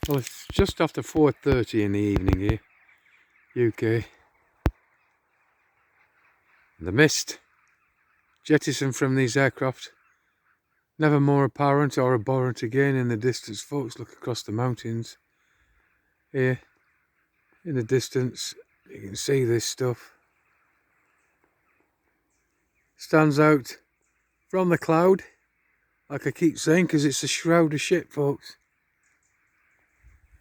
Well, it's just after 4:30 in the evening here, UK. The mist jettisoned from these aircraft, never more apparent or abhorrent again in the distance. Folks, look across the mountains here. In the distance, you can see this stuff. Stands out from the cloud, like I keep saying, because it's a shroud of shit, folks.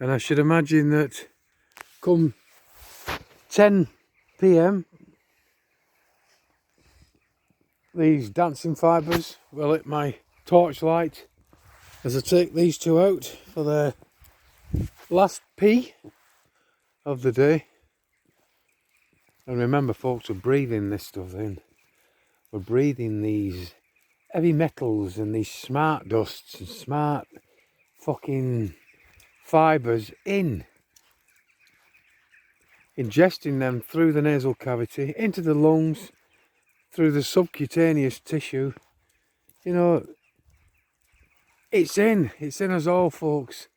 And I should imagine that come 10 PM, these dancing fibres will hit my torchlight as I take these two out for their last pee of the day. And remember, folks, we're breathing this stuff in. We're breathing these heavy metals and these smart dusts and smart fucking fibres in. Ingesting them through the nasal cavity, into the lungs, through the subcutaneous tissue. You know, it's in us all, folks.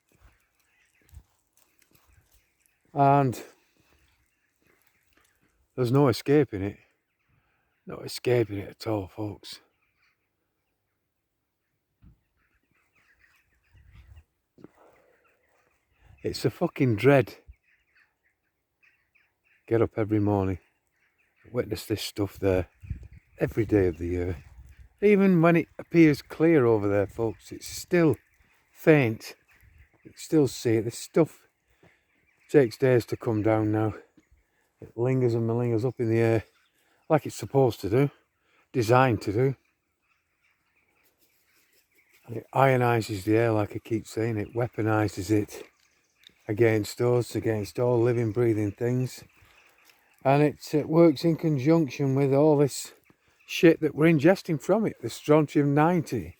And there's no escaping it. No escaping it at all, folks. It's a fucking dread. Get up every morning, witness this stuff there, every day of the year. Even when it appears clear over there, folks, it's still faint. You can still see it. This stuff takes days to come down now. It lingers and malingers up in the air like it's supposed to do, designed to do. And it ionises the air, like I keep saying. It weaponises it against us, against all living, breathing things. And it works in conjunction with all this shit that we're ingesting from it. The strontium-90,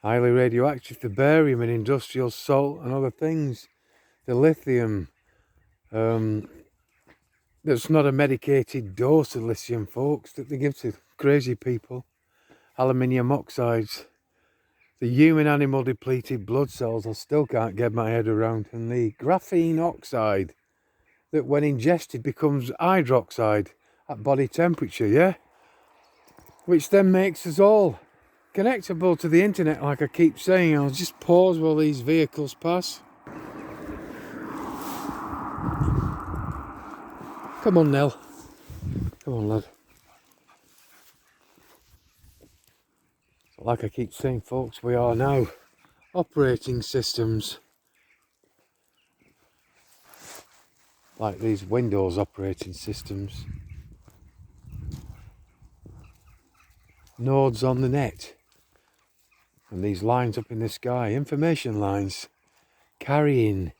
highly radioactive, the barium and industrial salt and other things. The lithium, there's not a medicated dose of lithium, folks, that they give to crazy people. Aluminium oxides, the human animal depleted blood cells I still can't get my head around, and the graphene oxide that when ingested becomes hydroxide at body temperature, yeah? Which then makes us all connectable to the internet, like I keep saying. I'll just pause while these vehicles pass. Come on, Nell. Come on, lad. So like I keep saying, folks, we are now operating systems like these Windows operating systems. Nodes on the net. And these lines up in the sky, information lines, carrying.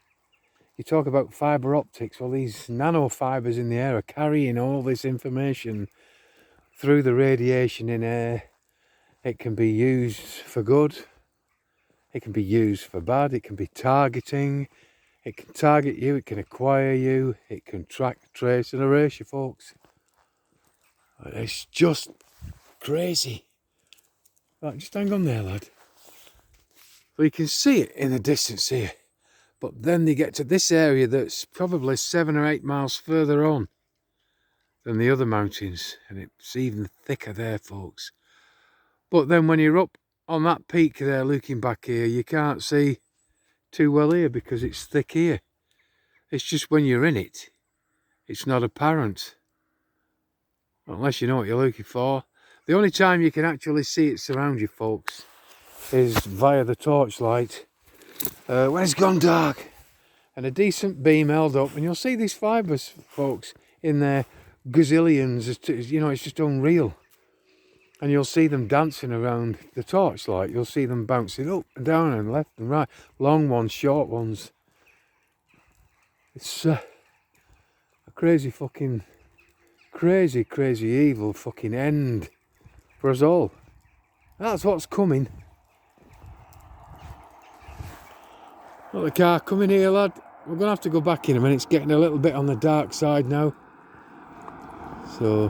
You talk about fibre optics, well, these nanofibres in the air are carrying all this information through the radiation in air. It can be used for good, it can be used for bad, it can be targeting, it can target you, it can acquire you, it can track, trace and erase you, folks. It's just crazy. Right, just hang on there, lad. So you can see it in the distance here. But then they get to this area that's probably 7 or 8 miles further on than the other mountains. And it's even thicker there, folks. But then when you're up on that peak there, looking back here, you can't see too well here because it's thick here. It's just when you're in it, it's not apparent. Unless you know what you're looking for. The only time you can actually see it surround you, folks, is via the torchlight when it's gone dark and a decent beam held up, and you'll see these fibres, folks, in their gazillions. You know, it's just unreal. And you'll see them dancing around the torchlight. You'll see them bouncing up and down and left and right, long ones, short ones. It's a crazy fucking, crazy evil fucking end for us all. That's what's coming. Got the car coming here, lad. We're going to have to go back in a minute. It's getting a little bit on the dark side now. So